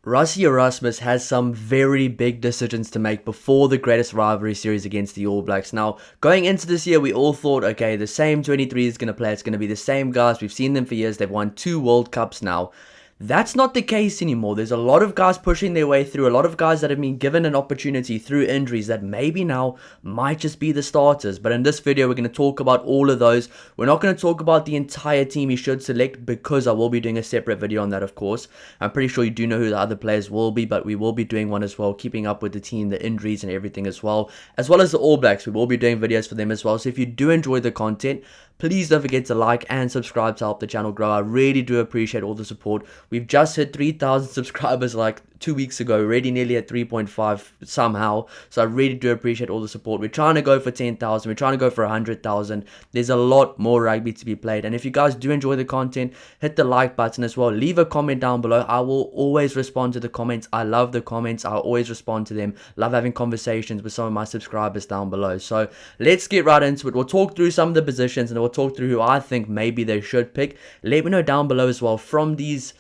Rassie Erasmus has some very big decisions to make before the greatest rivalry series against the All Blacks. Now, going into this year, we all thought, okay, the same 23 is going to play. It's going to be the same guys. We've seen them for years. They've won 2 World Cups now. That's not the case anymore. There's a lot of guys pushing their way through, a lot of guys that have been given an opportunity through injuries that maybe now might just be the starters. But in this video, we're going to talk about all of those. We're not going to talk about the entire team you should select because I will be doing a separate video on that, of course. I'm pretty sure you do know who the other players will be, but we will be doing one as well, keeping up with the team, the injuries and everything as well as the All Blacks. We will be doing videos for them as well. So if you do enjoy the content, please don't forget to like and subscribe to help the channel grow. I really do appreciate all the support. We've just hit 3,000 subscribers like 2 weeks ago, already nearly at 3.5 somehow. So I really do appreciate all the support. We're trying to go for 10,000. We're trying to go for 100,000. There's a lot more rugby to be played. And if you guys do enjoy the content, hit the like button as well. Leave a comment down below. I will always respond to the comments. I love the comments. I always respond to them. Love having conversations with some of my subscribers down below. So let's get right into it. We'll talk through some of the positions and we'll talk through who I think maybe they should pick. Let me know down below as well from these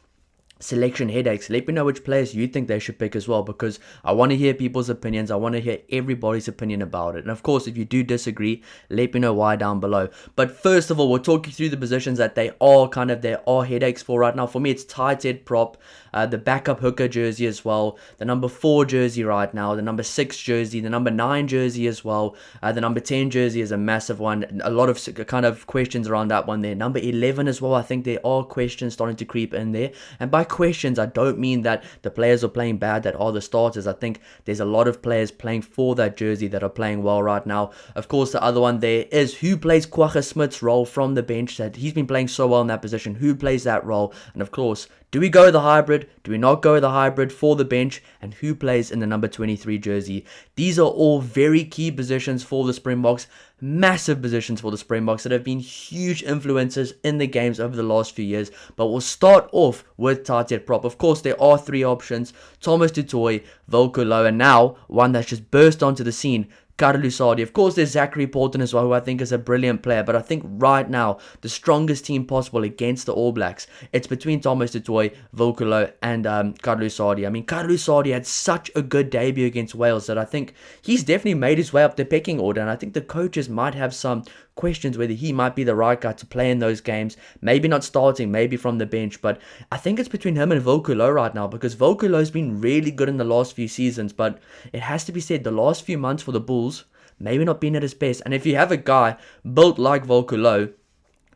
selection headaches. Let me know which players you think they should pick as well, because I want to hear people's opinions. I want to hear everybody's opinion about it. And of course, if you do disagree, let me know why down below. But first of all, we'll talk you through the positions that there are headaches for right now. For me, it's Tighthead prop, the backup hooker jersey as well, the number 4 jersey right now, the number 6 jersey, the number 9 jersey as well, the number 10 jersey is a massive one. A lot of kind of questions around that one there. Number 11 as well, I think there are questions starting to creep in there. And by questions, I don't mean that the players are playing bad that are the starters. I think there's a lot of players playing for that jersey that are playing well right now. Of course, the other one there is who plays Kwagga Smith's role from the bench. That he's been playing so well in that position. Who plays that role? And of course, do we go the hybrid? Do we not go the hybrid for the bench? And who plays in the number 23 jersey? These are all very key positions for the Springboks. Massive positions for the Springboks that have been huge influences in the games over the last few years. But we'll start off with Tighthead prop. Of course, there are 3 options. Thomas du Toit, Volkolo, and now one that's just burst onto the scene, Carlusardi. Of course, there's Zachary Porton as well, who I think is a brilliant player. But I think right now, the strongest team possible against the All Blacks, it's between Thomas du Toit, Volkolo, and Carlusardi. I mean, Carlusardi had such a good debut against Wales that I think he's definitely made his way up the pecking order. And I think the coaches might have some questions whether he might be the right guy to play in those games. Maybe not starting, maybe from the bench. But I think it's between him and Volkolo right now, because Volkolo's been really good in the last few seasons. But it has to be said, the last few months for the Bulls, maybe not been at his best. And if you have a guy built like Volkolo,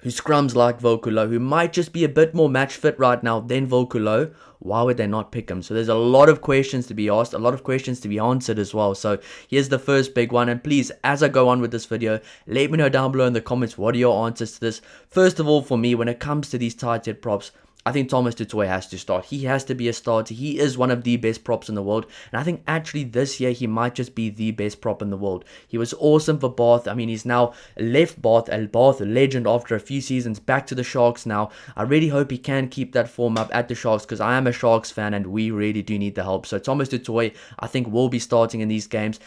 who scrums like Volkolo, who might just be a bit more match fit right now than Volkolo, why would they not pick him? So there's a lot of questions to be asked, a lot of questions to be answered as well. So here's the first big one. And please, as I go on with this video, let me know down below in the comments, what are your answers to this? First of all, for me, when it comes to these tight head props, I think Thomas du Toit has to start. He has to be a starter. He is one of the best props in the world. And I think actually this year he might just be the best prop in the world. He was awesome for Bath. I mean, he's now left Bath, a Bath legend after a few seasons, back to the Sharks now. I really hope he can keep that form up at the Sharks, because I am a Sharks fan and we really do need the help. So Thomas du Toit, I think, will be starting in these games.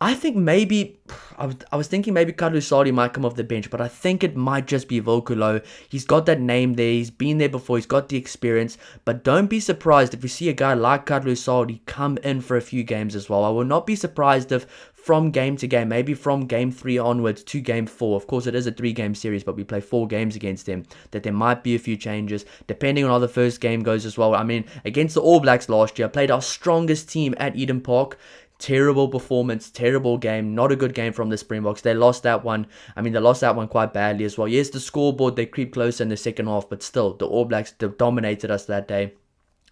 I think maybe, I was thinking maybe Carlusardi might come off the bench, but I think it might just be Volkolo. He's got that name there, he's been there before, he's got the experience, but don't be surprised if you see a guy like Carlusardi come in for a few games as well. I will not be surprised if from game to game, maybe from game 3 onwards to game 4, of course it is a 3-game series, but we play 4 games against them, that there might be a few changes, depending on how the first game goes as well. I mean, against the All Blacks last year, played our strongest team at Eden Park. Terrible performance, terrible game, not a good game from the Springboks. They lost that one. I mean, they lost that one quite badly as well. Yes, the scoreboard, they creep closer in the second half, but still, the All Blacks dominated us that day.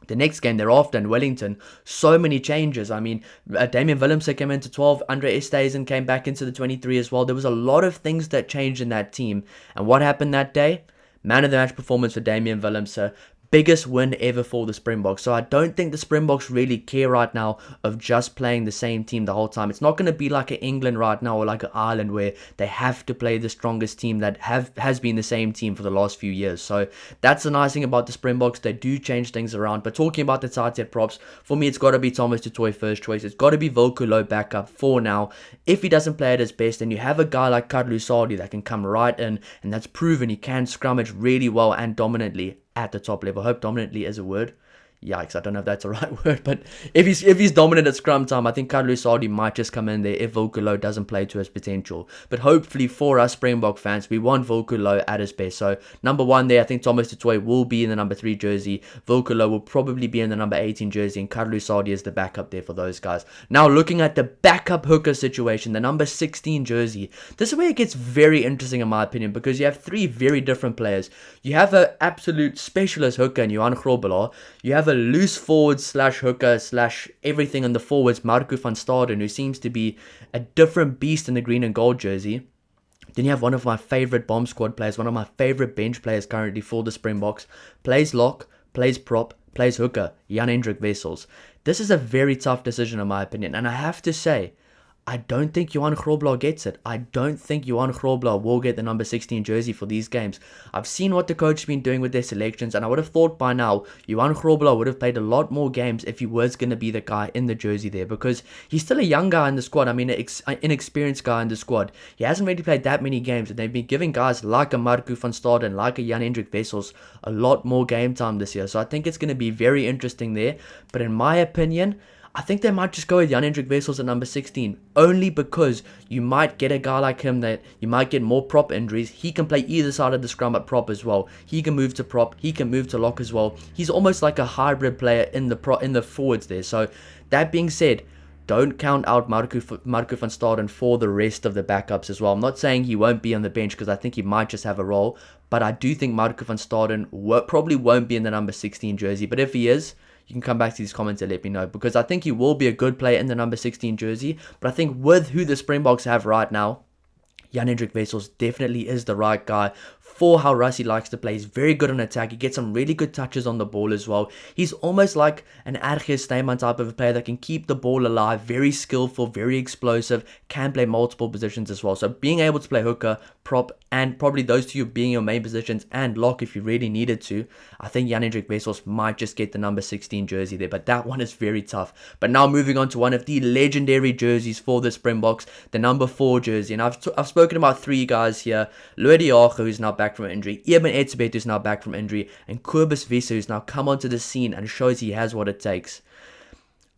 The next game thereafter in Wellington, so many changes. I mean, Damian Willemse came into 12, Andre Estesen came back into the 23 as well. There was a lot of things that changed in that team. And what happened that day? Man of the match performance for Damian Willemse. Biggest win ever for the Springboks. So I don't think the Springboks really care right now of just playing the same team the whole time. It's not going to be like an England right now or like an Ireland where they have to play the strongest team that has been the same team for the last few years. So that's the nice thing about the Springboks. They do change things around. But talking about the tight head props, for me it's got to be Thomas du Toit first choice. It's got to be Volkolo backup for now. If he doesn't play at his best, then you have a guy like Carlusardi that can come right in, and that's proven he can scrummage really well and dominantly at the top level. I hope dominantly is a word. yikes, I don't know if that's the right word, but if he's dominant at scrum time, I think Kadlu Sadi might just come in there if Volkulo doesn't play to his potential. But hopefully for us Springbok fans, we want Volkulo at his best. So number 1 there, I think Thomas Tutoy will be in the number 3 jersey. Volkulo will probably be in the number 18 jersey, and Kadlu Sadi is the backup there for those guys. Now looking at the backup hooker situation, the number 16 jersey, this is where it gets very interesting in my opinion, because you have 3 very different players. You have an absolute specialist hooker in Johan Grobelaar. You have a loose forward slash hooker slash everything in the forwards, Marco van Staden, who seems to be a different beast in the green and gold jersey. Then you have one of my favorite bomb squad players, one of my favorite bench players currently for the Springboks, plays lock, plays prop, plays hooker, Jan-Hendrik Wessels. This is a very tough decision in my opinion, and I have to say, I don't think Johan Grobelaar gets it. I don't think Johan Grobelaar will get the number 16 jersey for these games. I've seen what the coach has been doing with their selections, and I would have thought by now Johan Grobelaar would have played a lot more games if he was going to be the guy in the jersey there, because he's still a young guy in the squad. I mean, an inexperienced guy in the squad. He hasn't really played that many games, and they've been giving guys like a Marco van Staden, like a Jan-Hendrik Wessels a lot more game time this year. So I think it's going to be very interesting there. But in my opinion, I think they might just go with Jan-Hendrik Wessels at number 16, only because you might get a guy like him that you might get more prop injuries. He can play either side of the scrum at prop as well. He can move to prop, he can move to lock as well. He's almost like a hybrid player in the forwards there. So that being said, don't count out Marco van Staden for the rest of the backups as well. I'm not saying he won't be on the bench, because I think he might just have a role, but I do think Marco van Staden probably won't be in the number 16 jersey. But if he is, you can come back to these comments and let me know, because I think he will be a good player in the number 16 jersey. But I think with who the Springboks have right now, Jan-Hendrik Wessels definitely is the right guy for how Rassie likes to play. He's very good on attack. He gets some really good touches on the ball as well. He's almost like an RG Snyman type of a player that can keep the ball alive, very skillful, very explosive, can play multiple positions as well. So being able to play hooker, prop, and probably those two being your main positions, and lock if you really needed to, I think Jan-Hendrik Wessels might just get the number 16 jersey there, but that one is very tough. But now moving on to one of the legendary jerseys for the Springboks, the number 4 jersey, and I've spoken about 3 guys here: Luedi Jager, who's now back from injury, Eben Etzebeth, who's now back from injury, and Kobus Wisse, who's now come onto the scene and shows he has what it takes.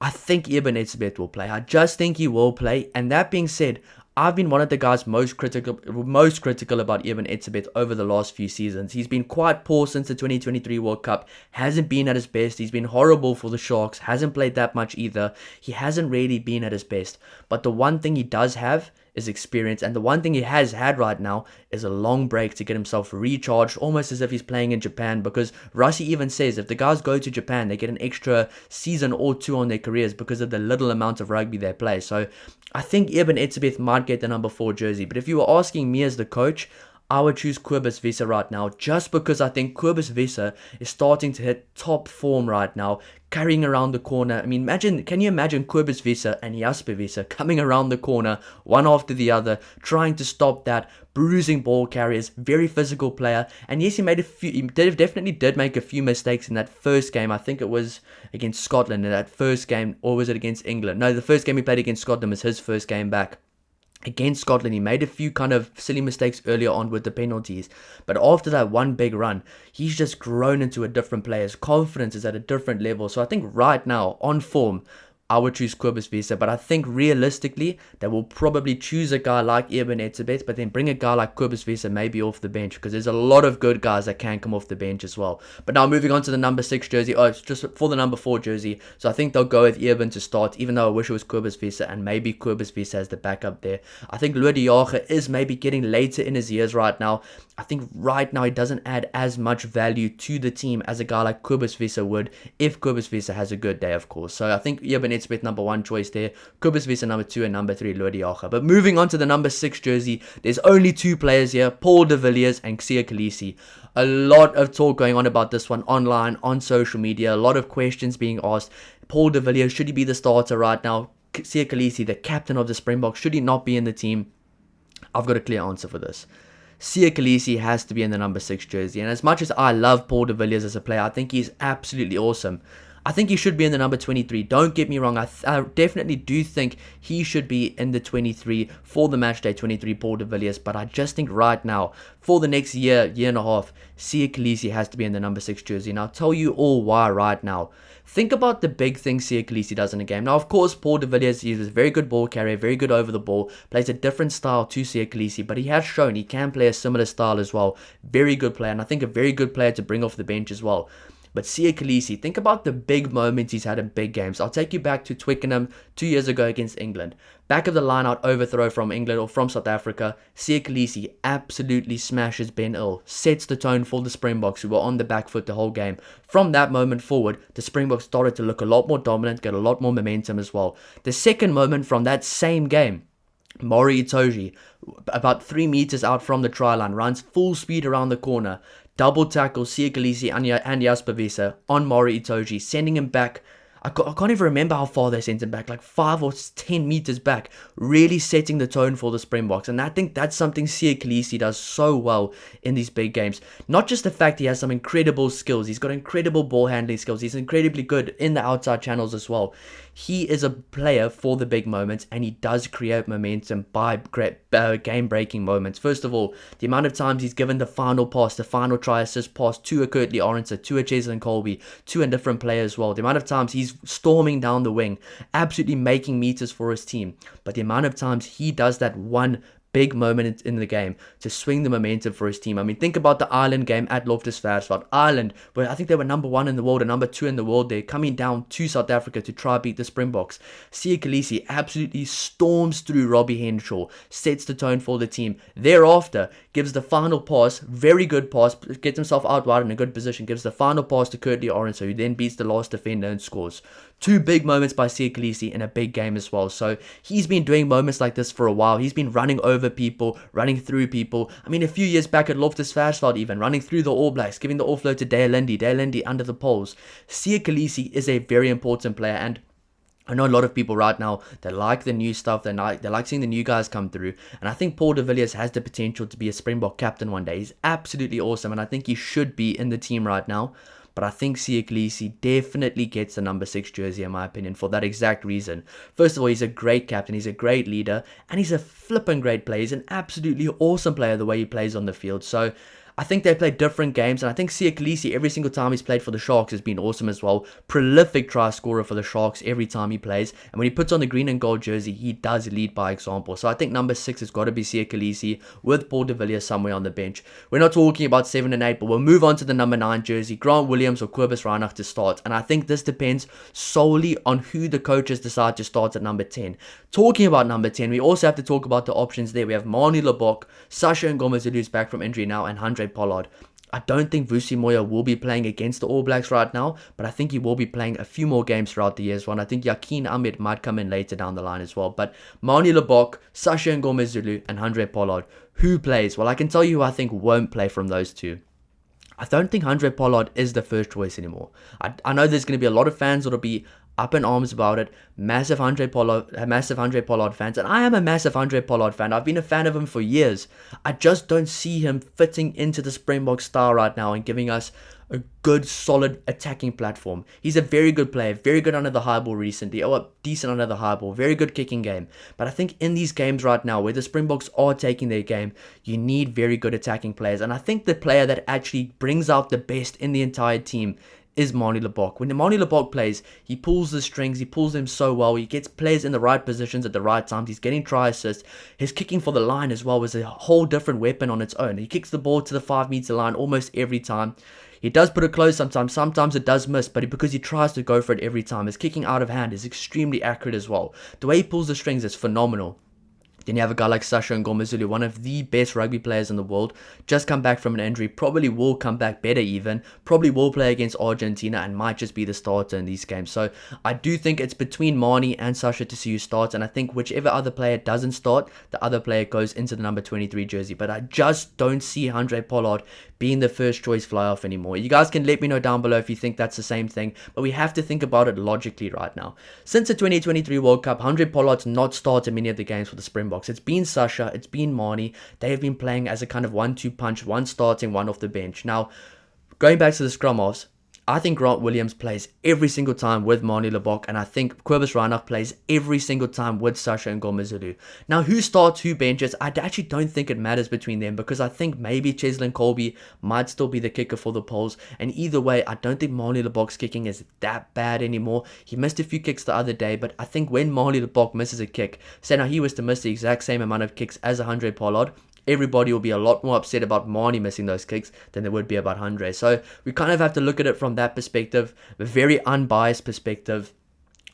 I think Eben Etzebeth will play. I just think he will play. And that being said, I've been one of the guys most critical about Eben Etzebeth over the last few seasons. He's been quite poor since the 2023 World Cup. Hasn't been at his best. He's been horrible for the Sharks. Hasn't played that much either. He hasn't really been at his best. But the one thing he does have is experience, and the one thing he has had right now is a long break to get himself recharged, almost as if he's playing in Japan, because Rassie even says if the guys go to Japan, they get an extra season or 2 on their careers because of the little amount of rugby they play. So I think Eben Etzebeth might get the number 4 jersey, but if you were asking me as the coach, I would choose Kobus Wisse right now, just because I think Kobus Wisse is starting to hit top form right now, carrying around the corner. I mean, can you imagine Kobus Wisse and Jasper Wisse coming around the corner, one after the other, trying to stop that, bruising ball carriers, very physical player. And yes, he definitely did make a few mistakes in that first game. I think it was against Scotland in that first game, or was it against England? No, the first game he played against Scotland was his first game back. Against Scotland, he made a few kind of silly mistakes earlier on with the penalties. But after that one big run, he's just grown into a different player. His confidence is at a different level. So I think right now, on form, I would choose Kobus Wisse, but I think realistically, they will probably choose a guy like Eben Etzebeth, but then bring a guy like Kobus Wisse maybe off the bench, because there's a lot of good guys that can come off the bench as well. But now moving on to the number 6 jersey, it's just for the number 4 jersey, so I think they'll go with Eben to start, even though I wish it was Kobus Wisse, and maybe Kobus Wisse as the backup there. I think Luedi Jager is maybe getting later in his years right now. I think right now he doesn't add as much value to the team as a guy like Kobus Wisse would, if Kobus Wisse has a good day, of course. So I think Eben Etzebeth number 1 choice there, Kobus Wisse number 2, and number 3 Luedi Jager. But moving on to the number 6 jersey, there's only 2 players here, Paul de Villiers and Siya Kolisi. A lot of talk going on about this one online, on social media, a lot of questions being asked. Paul de Villiers, should he be the starter right now? Siya Kolisi, the captain of the Springboks, should he not be in the team? I've got a clear answer for this. Siya Kolisi has to be in the number 6 jersey, and as much as I love Paul de Villiers as a player, I think he's absolutely awesome. I think he should be in the number 23. Don't get me wrong. I definitely do think he should be in the 23 for the matchday 23 Paul de Villiers. But I just think right now, for the next year and a half, Siya Kolisi has to be in the number 6 jersey. And I'll tell you all why right now. Think about the big things Siya Kolisi does in a game. Now, of course, Paul de Villiers is a very good ball carrier, very good over the ball, plays a different style to Siya Kolisi, but he has shown he can play a similar style as well. Very good player, and I think a very good player to bring off the bench as well. But Siya Kolisi, think about the big moments he's had in big games. I'll take you back to Twickenham 2 years ago against England. Back of the line out overthrow from England or from South Africa. Siya Kolisi absolutely smashes Ben Earl, sets the tone for the Springboks, who were on the back foot the whole game. From that moment forward, the Springboks started to look a lot more dominant, get a lot more momentum as well. The second moment from that same game, Maury Itoje, about 3 meters out from the try line, runs full speed around the corner, double tackles Siya Kolisi and Jasper Visser on Maury Itoje, sending him back. I can't even remember how far they sent him back, like 5 or 10 meters back, really setting the tone for the Springboks. And I think that's something Siya Kolisi does so well in these big games. Not just the fact he has some incredible skills, he's got incredible ball handling skills, he's incredibly good in the outside channels as well. He is a player for the big moments, and he does create momentum by game-breaking moments. First of all, the amount of times he's given the final pass, the final try-assist pass to a Kurtley Orense, to a Cheslin Colby, to a different player as well. The amount of times he's storming down the wing, absolutely making meters for his team. But the amount of times he does that one big moment in the game to swing the momentum for his team. I mean, think about the Ireland game at Loftus-Versfeld. Ireland, where I think they were number 1 in the world and number 2 in the world there, coming down to South Africa to try beat the Springboks. Siya Kolisi absolutely storms through Robbie Henshaw, sets the tone for the team. Thereafter, gives the final pass, very good pass, gets himself out wide in a good position, gives the final pass to Kurtley Orense, who then beats the last defender and scores. 2 big moments by Siya Kolisi in a big game as well. So he's been doing moments like this for a while. He's been running over people, running through people. I mean, a few years back at Loftus-Versfeld even, running through the All Blacks, giving the offload to Dale Lindy under the poles. Siya Kolisi is a very important player, and I know a lot of people right now, they like the new stuff, they like seeing the new guys come through, and I think Paul de Villiers has the potential to be a Springbok captain one day. He's absolutely awesome, and I think he should be in the team right now. But I think Siya Kolisi definitely gets the number 6 jersey in my opinion for that exact reason. First of all, he's a great captain, he's a great leader, and he's a flippin' great player. He's an absolutely awesome player the way he plays on the field. So I think they play different games, and I think Siya Kolisi, every single time he's played for the Sharks, has been awesome as well. Prolific try scorer for the Sharks every time he plays, and when he puts on the green and gold jersey, he does lead by example. So I think number 6 has got to be Siya Kolisi with Paul de Villiers somewhere on the bench. We're not talking about 7 and 8, but we'll move on to the number 9 jersey, Grant Williams or Cobus Reinach to start, and I think this depends solely on who the coaches decide to start at number 10. Talking about number 10, we also have to talk about the options there. We have Manie Libbok, Sasha Ngomazulu, who's back from injury now, and Andre Pollard. I don't think Vusi Moya will be playing against the All Blacks right now, but I think he will be playing a few more games throughout the year as well. And I think Yakin Ahmed might come in later down the line as well. But Manie Libbok, Sasha Ngomazulu, and Andre Pollard, who plays? Well, I can tell you who I think won't play from those two. I don't think Andre Pollard is the first choice anymore. I know there's going to be a lot of fans that'll be up in arms about it. Massive Andre Pollard fans, and I am a massive Andre Pollard fan. I've been a fan of him for years. I just don't see him fitting into the Springbok style right now and giving us a good, solid attacking platform. He's a very good player, very good under the high ball recently, decent under the high ball, very good kicking game. But I think in these games right now, where the Springboks are taking their game, you need very good attacking players. And I think the player that actually brings out the best in the entire team is Manie Libbok. When Manie Libbok plays, he pulls the strings, he pulls them so well, he gets players in the right positions at the right times, he's getting try assists, his kicking for the line as well is a whole different weapon on its own. He kicks the ball to the 5 meter line almost every time. He does put it close sometimes it does miss, but because he tries to go for it every time, his kicking out of hand is extremely accurate as well. The way he pulls the strings is phenomenal. Then you have a guy like Sasha Ngomazulu, one of the best rugby players in the world, just come back from an injury, probably will come back better even, probably will play against Argentina and might just be the starter in these games. So I do think it's between Manie and Sasha to see who starts, and I think whichever other player doesn't start, the other player goes into the number 23 jersey. But I just don't see Andre Pollard being the first choice fly-off anymore. You guys can let me know down below if you think that's the same thing, but we have to think about it logically right now. Since the 2023 World Cup, Andre Pollard's not started many of the games for the Springboks. It's been Sasha, it's been Manie. They have been playing as a kind of 1-2 punch, one starting, one off the bench. Now, going back to the scrum halves, I think Grant Williams plays every single time with Manie Libbok, and I think Cobus Reinach plays every single time with Sasha and Ngomazulu. Now, who starts, who benches, I actually don't think it matters between them, because I think maybe Cheslin Colby might still be the kicker for the Poles, and either way, I don't think Manie Libbok's kicking is that bad anymore. He missed a few kicks the other day, but I think when Manie Libbok misses a kick, say now he was to miss the exact same amount of kicks as 100 Pollard, everybody will be a lot more upset about Manie missing those kicks than they would be about Andre. So we kind of have to look at it from that perspective, a very unbiased perspective.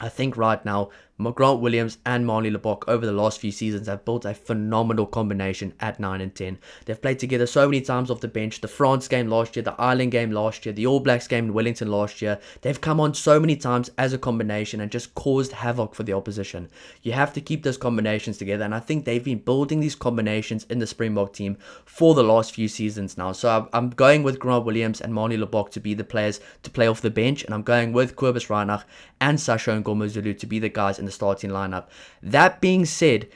I think right now, Grant Williams and Manie Libbok over the last few seasons have built a phenomenal combination at 9 and 10. They've played together so many times off the bench. The France game last year, the Ireland game last year, the All Blacks game in Wellington last year. They've come on so many times as a combination and just caused havoc for the opposition. You have to keep those combinations together, and I think they've been building these combinations in the Springbok team for the last few seasons now. So I'm going with Grant Williams and Manie Libbok to be the players to play off the bench, and I'm going with Cobus Reinach and Sasha and Ngomazulu to be the guys in the starting lineup. That being said,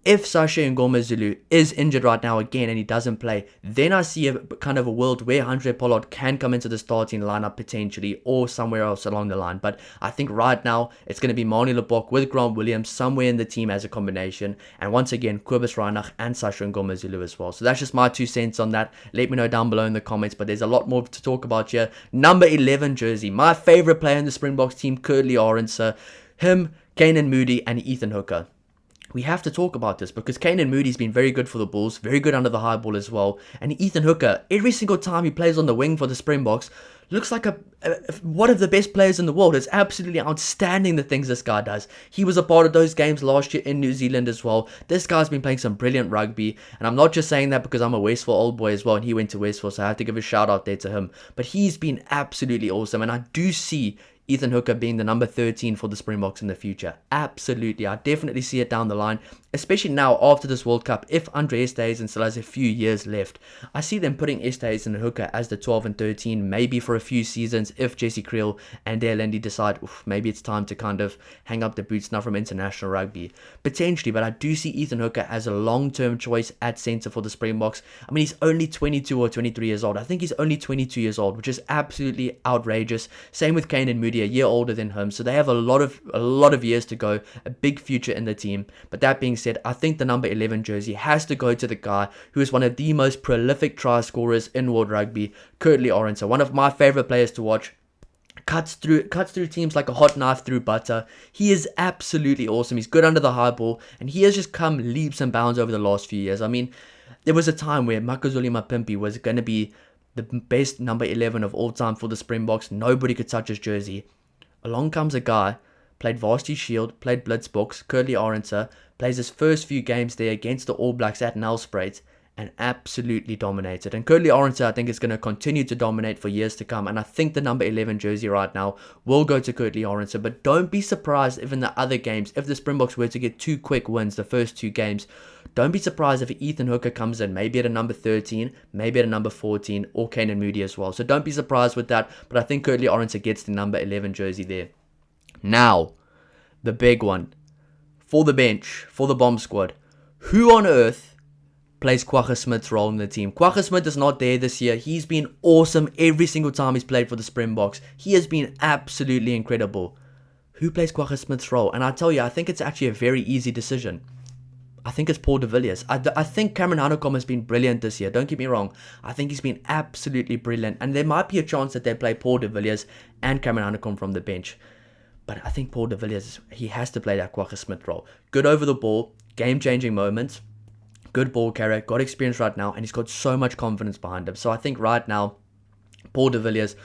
if Sasha Ngomazulu is injured right now again and he doesn't play, then I see a kind of a world where Andre Pollard can come into the starting lineup potentially, or somewhere else along the line. But I think right now it's going to be Manie Libbok with Grant Williams somewhere in the team as a combination, and once again Cobus Reinach and Sasha Ngomazulu as well. So that's just my 2 cents on that. Let me know down below in the comments, but there's a lot more to talk about here. Number 11 jersey, my favorite player in the Springboks team, Curtly Arendse. Him, Kanan Moody, and Ethan Hooker. We have to talk about this because Kanan Moody's been very good for the Bulls, very good under the high ball as well. And Ethan Hooker, every single time he plays on the wing for the Springboks, looks like one of the best players in the world. It's absolutely outstanding the things this guy does. He was a part of those games last year in New Zealand as well. This guy's been playing some brilliant rugby. And I'm not just saying that because I'm a Westville old boy as well, and he went to Westville, so I have to give a shout out there to him. But he's been absolutely awesome, and I do see Ethan Hooker being the number 13 for the Springboks in the future. Absolutely. I definitely see it down the line, especially now after this World Cup. If Andre Esterhuizen still has a few years left, I see them putting Esterhuizen and Hooker as the 12 and 13, maybe for a few seasons if Jesse Creel and Dale Lindy decide, maybe it's time to kind of hang up the boots now from international rugby. Potentially, but I do see Ethan Hooker as a long-term choice at centre for the Springboks. I mean, he's only 22 or 23 years old. I think he's only 22 years old, which is absolutely outrageous. Same with Kanan Moody, a year older than him, so they have a lot of years to go, a big future in the team. But that being said, I think the number 11 jersey has to go to the guy who is one of the most prolific try scorers in world rugby, Curtly Arendse, one of my favorite players to watch. Cuts through teams like a hot knife through butter. He is absolutely awesome. He's good under the high ball, and he has just come leaps and bounds over the last few years. I mean, there was a time where Makazole Mapimpi was going to be the best number 11 of all time for the Springboks. Nobody could touch his jersey. Along comes a guy, played Varsity Shield, played Blitzboks, Curtly Arendse, plays his first few games there against the All Blacks at Nelspruit, and absolutely dominated. And Curtly Arendse, I think, is going to continue to dominate for years to come. And I think the number 11 jersey right now will go to Curtly Arendse. But don't be surprised if in the other games, if the Springboks were to get 2 quick wins the first 2 games, don't be surprised if Ethan Hooker comes in, maybe at a number 13, maybe at a number 14, or Kanan Moody as well. So don't be surprised with that. But I think Curtly Arendse gets the number 11 jersey there. Now, the big one. For the bench, for the bomb squad. Who on earth plays Kwagga Smith's role in the team? Kwagga Smith is not there this year. He's been awesome every single time he's played for the Springboks. He has been absolutely incredible. Who plays Kwagga Smith's role? And I tell you, I think it's actually a very easy decision. I think it's Paul de Villiers. I think Cameron Hanekom has been brilliant this year. Don't get me wrong. I think he's been absolutely brilliant. And there might be a chance that they play Paul de Villiers and Cameron Hanekom from the bench. But I think Paul de Villiers, he has to play that Kwagga Smith role. Good over the ball, game-changing moments, good ball carrier, got experience right now, and he's got so much confidence behind him. So I think right now, Paul de Villiers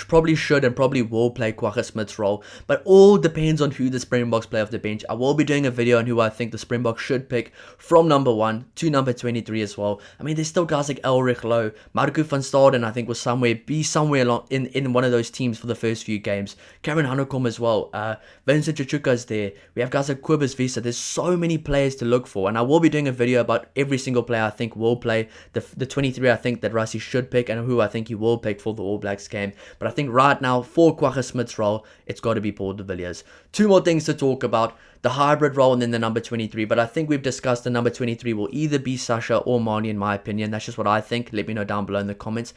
probably should and probably will play Kwagga Smith's role, but all depends on who the Springboks play off the bench. I will be doing a video on who I think the Springboks should pick from number 1 to number 23 as well. I mean, there's still guys like Elrich Lowe, Marco van Staden, I think will be somewhere along in one of those teams for the first few games. Cameron Hanekom as well. Vincent Chichuka's there. We have guys like Cobus Visa. There's so many players to look for, and I will be doing a video about every single player I think will play. The 23 I think that Rassie should pick, and who I think he will pick for the All Blacks game. But I think right now, for Kwagga Smith's role, it's got to be Paul de Villiers. 2 more things to talk about. The hybrid role and then the number 23. But I think we've discussed the number 23 will either be Sasha or Manie, in my opinion. That's just what I think. Let me know down below in the comments.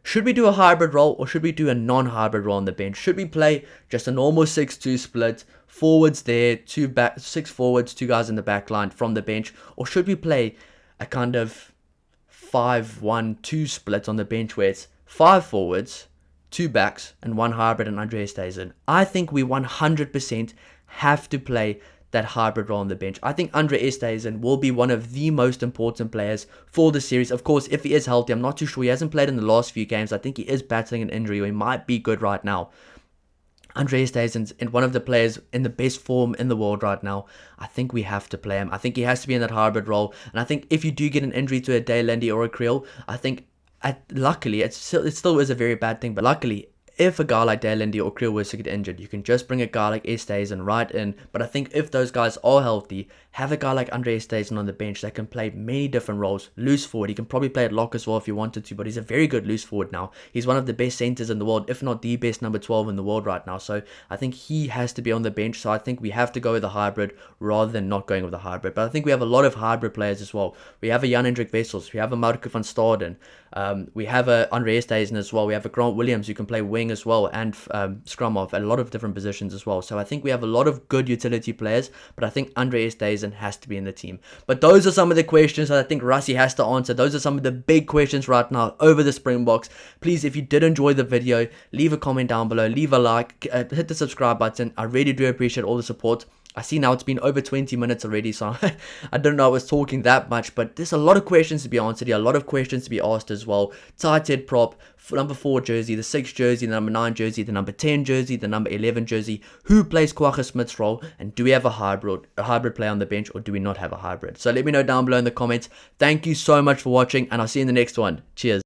Should we do a hybrid role or should we do a non-hybrid role on the bench? Should we play just a normal 6-2 split, forwards there, 6 forwards, 2 guys in the back line from the bench, or should we play a kind of 5-1-2 split on the bench where it's 5 forwards, 2 backs, and 1 hybrid and Andre stays in? I think we 100% have to play that hybrid role on the bench. I think Andre Esterhuizen will be one of the most important players for the series. Of course, if he is healthy, I'm not too sure. He hasn't played in the last few games. I think he is battling an injury, or he might be good right now. Andre Esterhuizen's in one of the players in the best form in the world right now. I think we have to play him. I think he has to be in that hybrid role. And I think if you do get an injury to a Day Lindy or a Creel, I think luckily, it still is a very bad thing, but luckily, if a guy like Day Lindy or Creel was to get injured, you can just bring a guy like Esterhuizen right in. But I think if those guys are healthy, have a guy like Andre Esterhuizen on the bench that can play many different roles. Loose forward, he can probably play at lock as well if you wanted to, but he's a very good loose forward now. He's one of the best centers in the world, if not the best number 12 in the world right now. So I think he has to be on the bench. So I think we have to go with a hybrid rather than not going with a hybrid. But I think we have a lot of hybrid players as well. We have a Jan Hendrik Wessels, we have a Marco van Staden, we have a Andre Esterhuizen as well. We have a Grant Williams who can play wing as well, and scrum off at a lot of different positions as well. So I think we have a lot of good utility players, but I think Andre Esterhuizen has to be in the team. But those are some of the questions that I think Rassie has to answer. Those are some of the big questions right now over the Springboks. Please, if you did enjoy the video, leave a comment down below, leave a like, hit the subscribe button. I really do appreciate all the support. I see now it's been over 20 minutes already, so I don't know I was talking that much, but there's a lot of questions to be answered here, a lot of questions to be asked as well. Tighthead prop, number 4 jersey, the 6 jersey, the number 9 jersey, the number 10 jersey, the number 11 jersey. Who plays Kwagga Smith's role, and do we have a hybrid player on the bench, or do we not have a hybrid? So let me know down below in the comments. Thank you so much for watching, and I'll see you in the next one. Cheers.